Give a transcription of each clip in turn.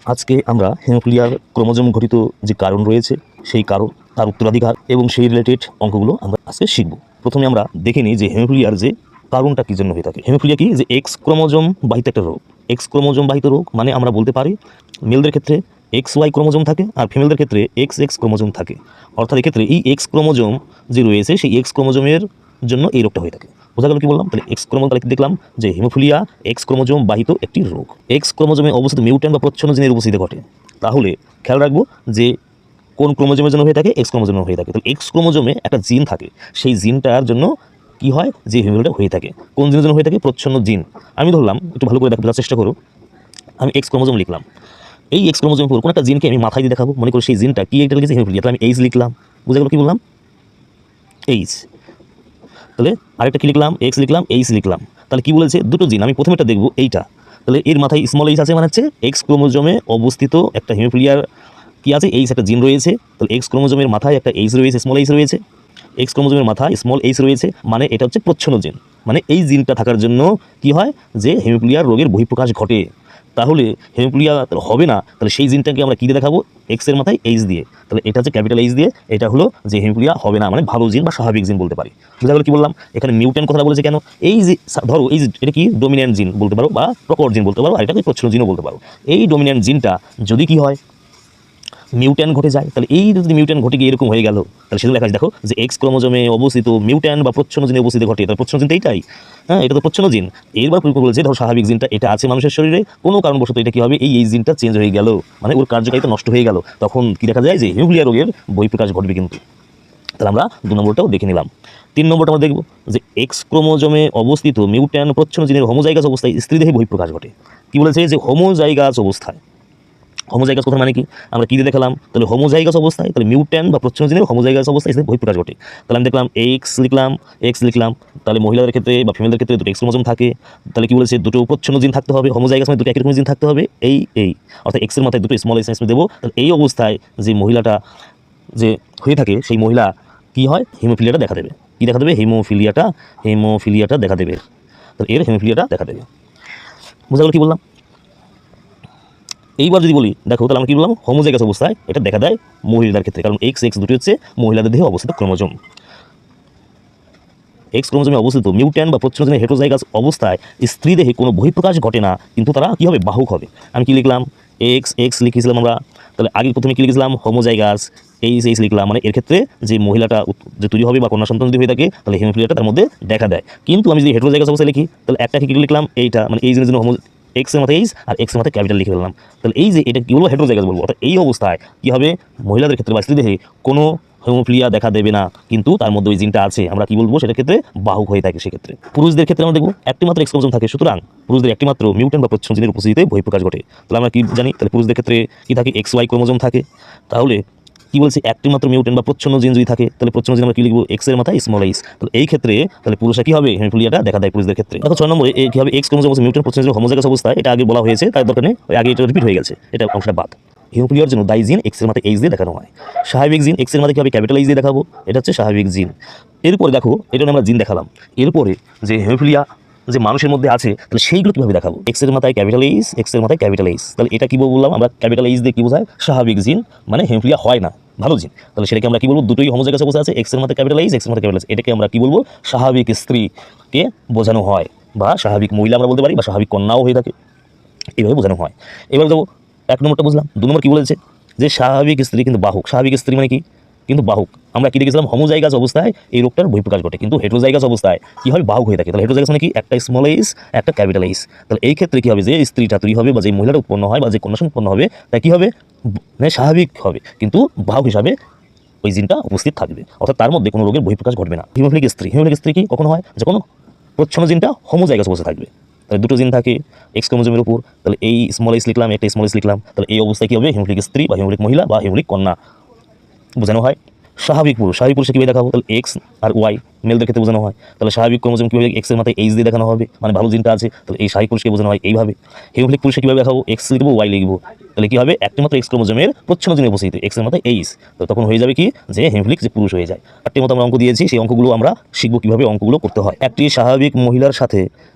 আজকে আমরা হেমোফিলিয়ার ক্রোমোজোম ঘটিত যে কারণ রয়েছে সেই কারণ, তার উত্তরাধিকার এবং সেই রিলেটেড অঙ্কগুলো আমরা আজকে শিখব। প্রথমে আমরা দেখে নিই যে হেমোফিলিয়ার যে কারণটা কী জন্য হয়ে থাকে। হেমোফিলিয়া কি? যে এক্স ক্রোমোজোম বাহিত একটা রোগ। এক্স ক্রোমোজোম বাহিত রোগ মানে আমরা বলতে পারি মেলদের ক্ষেত্রে এক্স ওয়াই ক্রোমোজোম থাকে আর ফিমেলদের ক্ষেত্রে এক্স এক্স ক্রোমোজোম থাকে। অর্থাৎ এক্ষেত্রে এই এক্স ক্রোমোজোম যে রয়েছে সেই এক্স ক্রোমোজোমের জন্য এই রোগটা হয়ে থাকে। বোঝা গেল কি বললাম? তাহলে এক্স ক্রোমোজোম, তাহলে দেখলাম যে হিমোফিলিয়া এক্স ক্রোমোজোম বাহিত একটি রোগ। এক্স ক্রোমোজোমে অবস্থিত মিউট্যান্ট বা প্রচ্ছন্ন জিনের উপস্থিতিতে ঘটে। তাহলে খেয়াল রাখবো যে কোন ক্রোমোজোমের জন্য হয়ে থাকে? এক্স ক্রোমোজোমের হয়ে থাকে। তাহলে এক্স ক্রোমোজোমে একটা জিন থাকে, সেই জিনটার জন্য কি হয়? যে হিমোফিলিয়াটা হয়ে থাকে। কোন জিনের জন্য হয়ে থাকে? প্রচ্ছন্ন জিন। আমি ধরলাম, একটু ভালো করে বোঝার চেষ্টা করো, আমি এক্স ক্রোমোজোম লিখলাম। এই এক্স ক্রোমোজোমের উপর কোনো একটা জিনকে আমি মাথায় দিয়ে দেখাবো, মনে করি সেই জিনটা কি এটা লিখেছে? হিমোফিলিয়া। তাহলে আমি এইচ লিখলাম। বুঝা গেল কি বললাম? এইচ। তাহলে আরেকটা কি লিখলাম? এক্স লিখলাম, এইচ লিখলাম। তাহলে কি বলেছে? দুটো জিন। আমি প্রথমেটা দেখবো এইটা। তাহলে এর মাথায় স্মল এইচ আছে, মানে হচ্ছে এক্স ক্রোমোজোমে অবস্থিত একটা হিমোফিলিয়ার কি আছে? এইচ একটা জিন রয়েছে। তাহলে এক্স ক্রোমোজোমের মাথায় একটা এইচ রয়েছে, স্মল এইচ রয়েছে। এক্স ক্রোমোজোমের মাথায় স্মল এইচ রয়েছে, মানে এটা হচ্ছে প্রচ্ছন্ন জিন। মানে এই জিনটা থাকার জন্য কি হয়? যে হিমোফিলিয়ার রোগের বহিঃপ্রকাশ ঘটে। তাহলে হিমোফিলিয়া হবে না, তাহলে সেই জিনটাকে আমরা কী দিয়ে দেখাবো? এক্সের মাথায় এইচ দিয়ে। তাহলে এটা হচ্ছে ক্যাপিটাল এইচ দিয়ে, এটা হলো যে হিমোফিলিয়া হবে না, মানে ভালো জিন বা স্বাভাবিক জিন বলতে পারি। বুঝা গেল কি বললাম? এখানে মিউট্যান্ট কথা বলেছে কেন? এই যে ধরো এই এটা কি ডোমিন্যান্ট জিন বলতে পারো বা প্রকট জিন বলতে পারো, আর এটাকে প্রচ্ছন্ন জিনও বলতে পারো। এই ডোমিন্যান্ট জিনটা যদি কি হয়? মিউট্যান্ট ঘটে যায়। তাহলে এই যদি মিউট্যান্ট ঘটে গিয়ে এরকম হয়ে গেল, তাহলে সেটা লেখা আছে, দেখো যে এক্স ক্রোমোজোমে অবস্থিত মিউট্যান্ট বা প্রচ্ছন্ন জিনে উপস্থিতি ঘটে। তাহলে প্রচ্ছন্ন জিনটা এইটাই, হ্যাঁ, এটা তো প্রচ্ছন্ন জিন। এরবার বলেছে ধরো স্বাভাবিক জিনটা এটা আছে মানুষের শরীরে, কোনো কারণবশত এটা কি হবে? এই জিনটা চেঞ্জ হয়ে গেল, মানে ওর কার্যকারিতা নষ্ট হয়ে গেল, তখন কি দেখা যায়? যে হিমোফিলিয়া রোগের বহিঃপ্রকাশ ঘটবে কিন্তু। তাহলে আমরা 2 নম্বরটাও দেখে নিলাম। 3 নম্বরটা আমরা দেখব যে এক্স ক্রোমোজোমে অবস্থিত মিউট্যান্ট প্রচ্ছন্ন জিনের হোমোজাইগাস অবস্থায় স্ত্রীদেহে বহিঃপ্রকাশ ঘটে। কি বলেছে? যে হোমোজাইগাস অবস্থায়। হোমোজাইগাস কথা মানে কি? আমরা কি দিয়ে দেখালাম? তাহলে হোমোজাইগাস অবস্থায়, তাহলে মিউট্যান্ট বা প্রচ্ছন্ন জিনের হোমোজাইগাস অবস্থায় এসে বহিঃপ্রকাশ ঘটে। তাহলে আমি দেখলাম এক্স লিখলাম, এক্স লিখলাম। তাহলে মহিলাদের ক্ষেত্রে বা ফিমেলদের ক্ষেত্রে দুটো এক্স ক্রোমোজোম থাকে। তাহলে কি বলেছে? দুটো প্রচ্ছন্ন জিন থাকতে হবে। হোমোজাইগাস মানে দুটো একই রকম জিন থাকতে হবে। এই অর্থাৎ এক্সের মাথায় দুটো স্মল এস দেবো। তাহলে এই অবস্থায় যে মহিলাটা যে হয়ে থাকে, সেই মহিলা কি হয়? হিমোফিলিয়াটা দেখা দেবে। কি দেখা দেবে? হিমোফিলিয়াটা দেখা দেবে। তাহলে এর হিমোফিলিয়াটা দেখা দেবে। বুঝা গেল কি বললাম? এইবার যদি বলি, দেখো তাহলে আমরা কি বললাম? হোমোজাইগাস অবস্থায় এটা দেখা দেয় মহিলাদের ক্ষেত্রে, কারণ এক্স এক্স দুটি হচ্ছে মহিলাদের দেহে অবস্থিত ক্রোমোজোম। এক্স ক্রোমোজোমে অবস্থিত মিউট্যান্ট বা প্রচ্ছন্ন জিনের হেটেরোজাইগাস অবস্থায় স্ত্রী দেহে কোনো বহিঃপ্রকাশ ঘটে না, কিন্তু তারা কী হবে? বাহক হবে। আমি কি লিখলাম? এক্স এক্স লিখেছিলাম আমরা। তাহলে আগে প্রথমে কি লিখেছিলাম? হোমোজাইগাস। এইচ এইচ লিখলাম, মানে এর ক্ষেত্রে যে মহিলাটা যে তৈরি হবে বা কন্যা সন্তান যদি হয়ে থাকে, তাহলে হিমোফিলিয়াটা তার মধ্যে দেখা দেয়। কিন্তু আমি যদি হেটেরোজাইগাস অবস্থায় লিখি, তাহলে একটা কি লিখলাম? এইটা, মানে এই জিনিস জন্য এক্স এর মাথায় এইচ আর এক্স এর মাথায় ক্যাপিটাল লিখে ফেললাম। তাহলে এই যে এটা কি বলবো? হেটেরোজাইগাস বলবো। অর্থাৎ এই অবস্থায় কি হবে? মহিলাদের ক্ষেত্রে বা স্ত্রীদেহে কোনো হিমোফিলিয়া দেখা দেবে না, কিন্তু তার মধ্যে ওই জিনটা আছে, আমরা কি বলবো? সেটার ক্ষেত্রে বাহক হয়ে থাকে। সেক্ষেত্রে পুরুষদের ক্ষেত্রে আমরা দেখবো একটি মাত্র এক্স ক্রোমোজোম থাকে, সুতরাং পুরুষদের একটি মাত্র মিউট্যান্ট বা প্রচ্ছন্ন জিনের উপস্থিতিতে বহিঃপ্রকাশ ঘটে। তাহলে আমরা কি জানি? তাহলে পুরুষদের ক্ষেত্রে কি থাকে? এক্স ওয়াই ক্রোমোজোম থাকে। তাহলে কি বলছি? একটি মাত্র মিউট্যান্ট বা প্রচ্ছন্ন জিন যদি থাকে, তাহলে প্রচ্ছন্ন জিন আমরা কি লিখবো? এক্স এর মাথায় স্মল এইচ। তাহলে এই ক্ষেত্রে তাহলে পুরুষরা কি হবে? হিমোফিলিয়াটা দেখা দেয় পুরুষদের ক্ষেত্রে। দেখো 6 নম্বরে কি হবে? এক্স ক্রোমোজোম মিউট্যান্ট প্রচ্ছন্ন জিনের হোমোজাইগাস অবস্থায়, এটা আগে বলা হয়েছে, তার দরকার নেই, আগে এটা রিপিট হয়ে গেছে, এটা অংশটা বাদ। হিমোফিলিয়ার জন্য দায়ী জিন এক্সের মাথায় এইচ দিয়ে দেখানো হয়। স্বাভাবিক জিন এক্সের মাথায় কি হবে? ক্যাপিটাল এইচ দিয়ে দেখাবো। এটা হচ্ছে স্বাভাবিক জিন। এরপরে দেখো, এটা আমরা জিন দেখালাম। এরপরে যে হিমোফিলিয়া যে মানুষের মধ্যে আছে, তাহলে সেইগুলো কীভাবে দেখাবো? এক্সের মাথায় ক্যাপিটাল এইচ, এক্সের মাথায় ক্যাপিটাল এইচ। তাহলে এটা কী বললাম আমরা? ক্যাপিটাল এইচ দিয়ে কী বোঝায়? স্বাভাবিক জিন, মানে হিমোফিলিয়া হয় না, ভালো জিন। তাহলে সেটাকে আমরা কী বলবো? দুটোই হোমোজাইগাস অবস্থা আছে, এক্সের মাথায় ক্যাপিটাল এইচ, এক্সের মাথায় ক্যাপিটাল এইচ। এটাকে আমরা কী বলবো? স্বাভাবিক স্ত্রীকে বোঝানো হয়, বা স্বাভাবিক মহিলা আমরা বলতে পারি, বা স্বাভাবিক কন্যাও হয়ে থাকে, এইভাবে বোঝানো হয়। এবার দেখো 1 নম্বরটা বুঝলাম। 2 নম্বর কী বলেছে? যে স্বাভাবিক স্ত্রী কিন্তু বাহক। স্বাভাবিক স্ত্রী মানে কি? কিন্তু বাহক। আমরা কি দেখেছিলাম? হোমোজাইগাস অবস্থায় এই রোগটার বহিঃপ্রকাশ ঘটে, কিন্তু হেটেরোজাইগাস অবস্থায় কি হয়? বাহক হয়ে থাকে। তাহলে হেটেরোজাইগাস মানে কি? একটা স্মল এইচ, একটা ক্যাপিটাল এইচ। তাহলে এই ক্ষেত্রে কি হবে? যে স্ত্রীটা তৈরি হবে বা যে মহিলাটা উৎপন্ন হয় বা যে কন্যা উৎপন্ন হবে, তা কি হবে? মানে স্বাভাবিক হবে, কিন্তু বাহক হিসাবে ওই জিনটা উপস্থিত থাকবে, অর্থাৎ তার মধ্যে কোনো রোগের বহিঃপ্রকাশ ঘটবে না। হিমোফিলিক স্ত্রী কি কখন হয়? যখন প্রচ্ছন্ন জিনটা হোমোজাইগাস অবস্থা থাকবে। তাহলে দুটো জিন থাকে এক্স ক্রোমোজোমের উপর, তাহলে এই স্মল এইচ লিখলাম, একটা স্মল এইচ লিখলাম। তাহলে এই অবস্থায় কী হবে? হিমোফিলিক স্ত্রী বা হিমোফিলিক মহিলা বা হিমোফিলিক কন্যা বোঝানো হয়। স্বাভাবিক পুরুষে কীভাবে দেখাবো? তাহলে এক্স আর ওয়াই মেলদের ক্ষেত্রে বোঝানো হয়। তাহলে স্বাভাবিক ক্রোমোজোম কীভাবে? এক্সের মাথায় এইচ দিয়ে দেখানো হবে, মানে ভালো জিনটা আছে। তাহলে এই স্বাভাবিক পুরুষকে বোঝানো হয় এইভাবে। হিমোফিলিক পুরুষে কীভাবে দেখাবো? এক্স লিখবো, ওয়াই লিখবো। তাহলে কী হবে? একটি মাত্র এক্স ক্রোমোজোমের প্রচ্ছন্ন জিনের উপস্থিতি, এক্সের মাথায় এইচ। তো তখন হয়ে যাবে কি? যে হিমোফিলিক যে পুরুষ হয়ে যায়। 8টি মতো আমরা অঙ্ক দিয়েছি, সেই অঙ্কগুলো আমরা শিখবো কীভাবে অঙ্কগুলো করতে হয়। একটি স্বাভাবিক মহিলার সাথে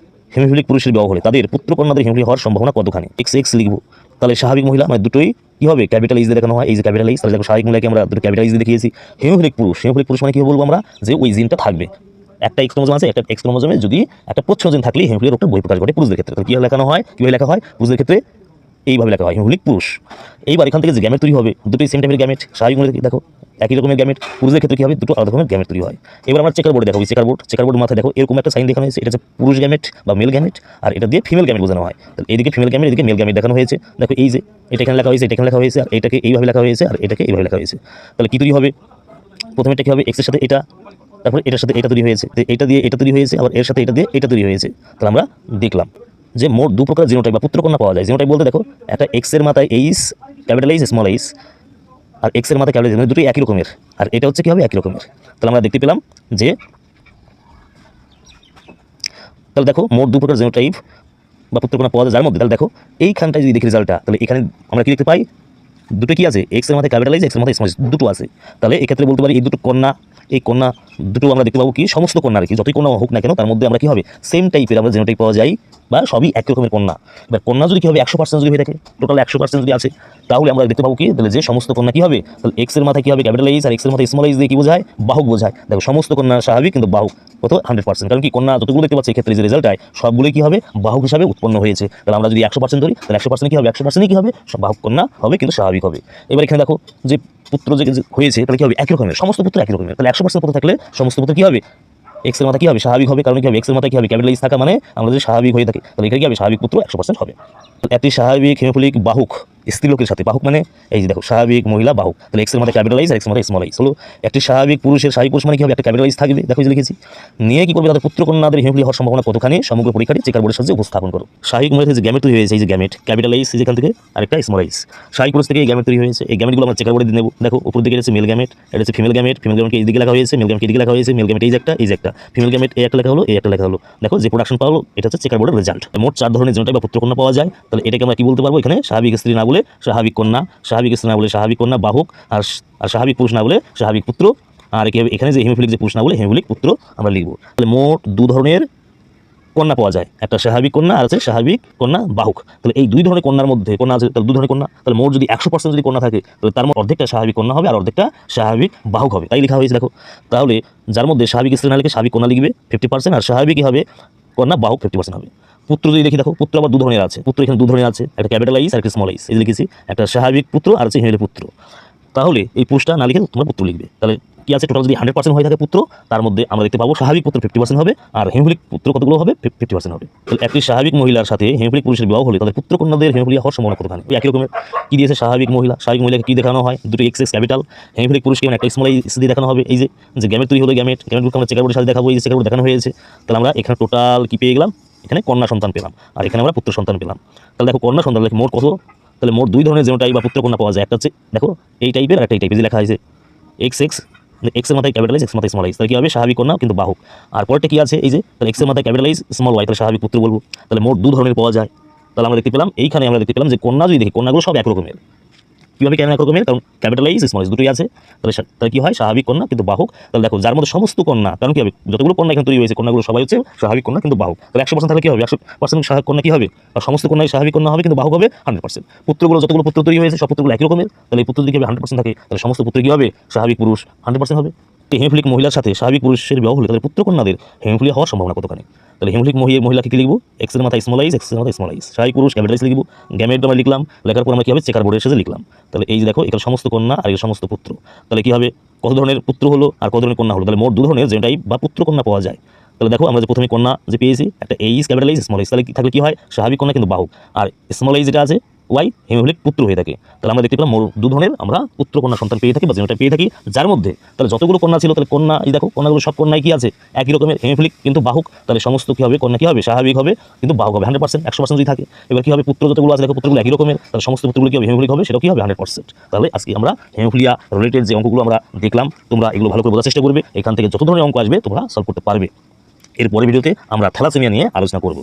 হেমোফিলিক পুরুষের বিবাহ হলে তাদের পুত্রকন্যাদের হেমোফিলিয়া হওয়ার সম্ভাবনা কতখানি? এক্স লিখবো। তাহলে স্বাভাবিক মহিলা মানে দুটোই কি হবে? ক্যাপিটাল এইচ দিয়ে দেখানো হয়, এই যে ক্যাপিটাল এইচ। তাহলে দেখো স্বাভাবিক মহিলাকে আমরা দুটো ক্যাপিটাল এইচ দিয়ে দেখিয়েছি। হেমোফিলিক পুরুষ মানে কি বলবো আমরা? যে ওই জিনটা থাকবে, একটা এক্স ক্রোমোজোম আছে, একটা এক্স ক্রোমোজোমে যদি একটা প্রচ্ছন্ন থাকলে হেমোফিলিয়া রোগটা বহিঃপ্রকাশ ঘটে পুরুষদের ক্ষেত্রে। তাহলে কীভাবে লেখানো হয়? কীভাবে লেখা হয় পুরুষদের ক্ষেত্রে? এইভাবে লেখা হয় হেমোফিলিক পুরুষ। এইবার এখান থেকে যে গ্যামেট তৈরি হবে, দুটোই সেম টাইপের গ্যামেট। স্বাভাবিক মহিলা দেখো একই রকমের গ্যামেট, পুরুষদের ক্ষেত্রে কী হবে? দুটো আলাদা রকমের গ্যামেট তৈরি হয়। এবার আমরা চেকার বোর্ডে দেখো, চেকার বোর্ড মাথায় দেখো এরকম একটা সাইন দেখানো হয়েছে, এটা হচ্ছে পুরুষ গ্যামেট বা মেল গ্যামেট, আর এটা দিয়ে ফিমেল গ্যামেট বোঝানো হয়। তাহলে এদিকে ফিমেল গ্যামেট, এদিকে মেল গ্যামেট দেখানো হয়েছে। দেখো এই যে এটা এখানে লেখা হয়েছে, এটা এখানে লেখা হয়েছে, আর এটাকে এইভাবে লেখা হয়েছে, আর এটাকে এইভাবে লেখা হয়েছে। তাহলে কী তৈরি হবে? প্রথমে এটা কী হবে? এক্সের সাথে এটা, তারপরে এটার সাথে এটা তৈরি হয়েছে, এটা দিয়ে এটা তৈরি হয়েছে, আবার এর সাথে এটা দিয়ে এটা তৈরি হয়েছে। তাহলে আমরা দেখলাম যে মোট দু প্রকার জিনোটাইপ বা পুত্রকন্যা পাওয়া যায়। জিনোটাইপ বলতে দেখো একটা এক্সের মাথায় H, capital H, small H, আর এক্সের মাথায় ক্যাপিটাল এইচ, মানে দুটোই একই রকমের। আর এটা হচ্ছে কী হবে? একই রকমের। তাহলে আমরা দেখতে পেলাম যে, তাহলে দেখো মোট দু প্রকার জিনোটাইপ বা পুত্রকন্যা পাওয়া যায়, যার মধ্যে তাহলে দেখো এইখানটায় যদি দেখি রেজাল্টটা, তাহলে এখানে আমরা কি দেখতে পাই? দুটো কি আছে? এক্সের মাথায় ক্যাপিটাল এইচ, এক্সের মাথায় স্মল এইচ, দুটো আছে। তাহলে এক্ষেত্রে বলতে পারি এই দুটো কন্যা, এই কন্যা দুটো আমরা দেখতে পাবো কি সমস্ত কন্যা আর কি, যতই কন্যা হোক না কেন তার মধ্যে আমরা কি হবে? সেম টাইপের আমরা জিনোটাইপ পাওয়া যায়, বা সবই একই রকমের কন্যা। এবার কন্যা যদি কি হবে? 100% যদি হয়ে থাকে, টোটাল 100% যদি আছে, তাহলে আমরা দেখতে পাবো কি? তাহলে যে সমস্ত কন্যা কি হবে? তাহলে এক্সের মাথায় কি হবে? ক্যাপিটাল এইচ, আর এক্সের মাথায় স্মল এইচ দিয়ে কি বোঝায়? বাহুক বোঝায়। দেখো সমস্ত কন্যা স্বাভাবিক, কিন্তু বাহুক কত? 100%। কারণ কি কন্যা যতগুলো দেখতে পাচ্ছি এক্ষেত্রে যে রেজাল্ট হয় সবগুলোই কি হবে? বাহুক হিসাবে উৎপন্ন হয়েছে। তাহলে আমরা যদি 100% ধরি, তাহলে 100% কি হবে? 100% কি হবে? সব বাহুক কন্যা হবে, কিন্তু স্বাভাবিক হবে। এবার এখানে দেখো যে পুত্র যে হয়েছে, তাহলে কি হবে? একই রকমের, সমস্ত পুত্র একই রকমের। তাহলে 100% পুত্র থাকলে সমস্ত পুত্র কি হবে? এক্সের মাথা কি হবে? স্বাভাবিক হবে। কারণ কি হবে? এক্সের মাথা কি হবে? ক্যাপিটাল এইচ থাকা মানে আমরা যদি স্বাভাবিক হয়ে থাকি, তাহলে এখানে কি হবে? স্বাভাবিক পুত্র 100% হবে। একটি স্বাভাবিক হেমোফিলিক বাহুক স্ত্রীলোকের সাথে, বাহুক মানে এই যে দেখো স্বাভাবিক মহিলা বাহুক, তাহলে এক্সের মাথায় ক্যাপিটাল এইচ আর এক্সের মাথায় স্মল এইচ হলো। একটি স্বাভাবিক পুরুষের, স্বাভাবিক পুরুষ মানে কি হবে? একটা ক্যাপিটাল এইচ থাকবে, দেখো যে লিখেছি। নিয়ে কি করবে? তাদের পুত্রকন্যাদের হেমোফিলিয়া হওয়ার সম্ভাবনা কতখানি সমগ্র পরীক্ষাটি চেকার বোর্ডের সাহায্যে উপস্থাপন করো। স্বাভাবিক মহিলা থেকে যে গ্যামেট তৈরি হয়েছে, এই যে গ্যামেট ক্যাপিটাল এইচ যেখান থেকে, আরেকটা স্মল এইচ। স্বাভাবিক পুরুষ থেকে এই গ্যামেট তৈরি হয়েছে, এই গ্যামেটগুলো আমরা চেকার বোর্ডে দিয়ে নেব। দেখো উপর দিকে আছে মেল গ্যামেট, এটা হচ্ছে ফিমেল গ্যামেট, ফিমেল গ্যামেটকে এই দিকে লেখা হয়েছে, মেল গ্যামেটকে এই দিকে লেখা হয়েছে, মেল গ্যামেট এই যে একটা, এই যে একটা, ফিমেল গ্যামেট এই একটা লেখা হলো, এই একটা লেখা হলো। দেখো যে প্রোডাকশন পাওয়া হলো, এটা হচ্ছে চেকার বোর্ডের রেজাল্ট। মোট 4 ধরনের জিনোটাইপ বা পুত্রকন্যা পাওয়া যায়। তাহলে এটাকে আমরা কি বলতে পারবো? এখানে স্বাভাবিক স্ত্রী না বলে স্বাভাবিক কন্যা, স্বাভাবিক স্ত্রী না বলে স্বাভাবিক কন্যা বাহুক, আর স্বাভাবিক পুরুষ না বলে স্বাভাবিক পুত্র, আর এখানে যে হেমোফিলিক যে পুরুষ না বলে হেমোফিলিক পুত্র আমরা লিখবো। তাহলে মোট 2 ধরনের কন্যা পাওয়া যায়, একটা স্বাভাবিক কন্যা আর আছে স্বাভাবিক কন্যা বাহুক। তাহলে এই 2 ধরনের কন্যার মধ্যে কন্যা আছে, তাহলে 2 ধরনের কন্যা, তাহলে মোট যদি 100% যদি কন্যা থাকে, তাহলে তার মধ্যে অর্ধেকটা স্বাভাবিক কন্যা হবে আর অর্ধেকটা স্বাভাবিক বাহুক হবে, তাই লেখা হয়েছে দেখো। তাহলে যার মধ্যে স্বাভাবিক স্ত্রী না লিখে স্বাভাবিক কন্যা লিখবে 50%, আর স্বাভাবিকই হবে কন্যা বাহুক 50% হবে। পুত্র যদি দেখি, দেখো পুত্র আবার 2 ধরনের আছে, পুত্র এখানে 2 ধরনের আছে, একটা ক্যাপিটাল এইচ আর একটা স্মল এইচ, এই লিখেছি। একটা স্বাভাবিক পুত্র আর আছে হেমোফিলিক পুত্র। তাহলে এই পুরুষটা না লিখে তোমরা পুত্র লিখবে। তাহলে কি আছে? টোটাল যদি 100% হয়ে থাকে পুত্র, তার মধ্যে আমরা দেখতে পাবো স্বাভাবিক পুত্র 50% হবে, আর হেমোফিলিক পুত্র কতগুলো হবে? 50% হবে। তাহলে একটি স্বাভাবিক মহিলার সাথে হেমোফিলিক পুরুষের বিবাহ হলে তাদের পুত্রকন্যাদের হেমোফিলিয়া হওয়ার সম্ভাবনা কতখানি? একই রকমের কি দিয়েছে? স্বাভাবিক মহিলা, স্বাভাবিক মহিলাকে কি দেখানো হয়? দুটো এক্স ক্যাপিটাল, হেমোফিলিক পুরুষকে একটা স্মল এইচ দিয়ে দেখানো হবে। এই যে গ্যামেট তৈরি হলো, গ্যামেটগুলোকে আমরা চেকার বোর্ডের সাথে দেখাবো, এই যে চেকার বোর্ড দেখানো হয়েছে। তাহলে আমরা এখানে টোটাল কি পেয়ে গেলাম? এখানে কন্যা সন্তান পেলাম, আর এখানে আমরা পুত্র সন্তান পেলাম। তাহলে দেখো কন্যা সন্তান মোট কত? তাহলে মোট 2 ধরনের জিনোটাইপ বা পুত্রকন্যা পাওয়া যায়। একটা হচ্ছে দেখো এই টাইপের, আর একটা এই টাইপের লেখা হয়েছে এক্স এক্সের মাথায় ক্যাপিটাল এইচ, এক্সের মাথায় স্মল এইচ, তাহলে কি হবে? স্বাভাবিক কন্যা কিন্তু বাহুক। আর পরেরটা কি আছে? এই যে তাহলে এক্সের মাথায় ক্যাপিটাল এইচ স্মল ওয়াই, তাহলে স্বাভাবিক পুত্র বলবো। তাহলে মোট 2 ধরনের পাওয়া যায়। তাহলে আমরা দেখতে পেলাম এইখানে, আমরা দেখতে পেলাম যে কন্যা যদি দেখি, কন্যাগুলো সব এক রকমের। কীভাবে কেন এক রকমের? কারণ ক্যাপিটাল এইচ স্মল এইচ দুটোই আছে। তাহলে কি হয়? স্বাভাবিক কন্যা কিন্তু বাহুক। তাহলে দেখো যার মধ্যে সমস্ত কন্যা, কারণ কি হবে? যতগুলো কন্যা এখানে তৈরি হয়েছে কন্যাগুলো সবাই হচ্ছে স্বাভাবিক কন্যা কিন্তু বাহুক। তাহলে 100% থাকলে কি হবে? 100% স্বাভাবিক কন্যা কি হবে? আর সমস্ত কন্যাই স্বাভাবিক কন্যা হবে, কিন্তু বাহুক হবে 100%। পুত্রগুলো যতগুলো পুত্র তৈরি হয়েছে সব পুত্রগুলো একই রকমের। তাহলে এই পুত্র যদি 100% থাকে, তাহলে সমস্ত পুত্র কি হবে? স্বাভাবিক পুরুষ 100% হবে। হেমোফিলিক মহিলার সাথে স্বাভাবিক পুরুষের বিবাহ হলে তাদের পুত্রকন্যাদের হেমোফিলিয়া হওয়ার সম্ভাবনা কতখানি? তাহলে হেমোফিলিক মহিলাকে কি লিখবো? এক্সের মাথায় স্মল এইচ, এক্সের মাথায় স্মল এইচ, স্বাভাবিক পুরুষ ক্যাপিটাল এইচ লিখবো। গ্যামেট আমরা লিখলাম, লেখার পর আমরা কি হবে? চেকার বোর্ডের সাথে লিখলাম। তাহলে এই যে দেখো এখানে সমস্ত কন্যা আর এই সমস্ত পুত্র, তাহলে কি হবে? কত ধরনের পুত্র হলো আর কত ধরনের কন্যা হলো? তাহলে মোট 2 ধরনের জিনোটাইপ বা পুত্রকন্যা পাওয়া যায়। তাহলে দেখো আমরা যে প্রথমে কন্যা যে পেয়েছি, একটা H capital H small H, তাহলে কি থাকলে কি হয়? স্বাভাবিক কন্যা কিন্তু বাহুক, আর স্মল এইচ যেটা আছে ওয়াই হেমোফিলিক পুত্র হয়ে থাকে। তাহলে আমরা দেখতে পেলাম মোট 2 ধরনের আমরা পুত্র কন্যা সন্তান পেয়ে থাকি বা জিনোটাইপ পেয়ে থাকি, যার মধ্যে তাহলে যতগুলো কন্যা ছিল, তাহলে কন্যা এই দেখো কন্যাগুলো সব কন্যাই কি আছে? একই রকমের হেমোফিলিক কিন্তু বাহুক। তাহলে সমস্ত কি হবে? কন্যা কি হবে? স্বাভাবিক হবে কিন্তু বাহুক হবে 100%, 100% যদি থাকে। এবার কি হবে? পুত্র যতগুলো আছে দেখো পুত্রগুলো একই রকমের, তাহলে সমস্ত পুত্রগুলো কি হবে? হেমোফিলিক হবে, সেটাও কি হবে? 100%। তাহলে আজকে আমরা হেমোফিলিয়া রিলেটেড যে অঙ্কগুলো আমরা দেখলাম, তোমরা এগুলো ভালো করে বোঝার চেষ্টা করবে। এখান থেকে যত ধরনের অঙ্ক আসবে তোমরা সলভ করতে পারবে। এর পরের ভিডিওতে আমরা থ্যালাসেমিয়া নিয়ে আলোচনা করব।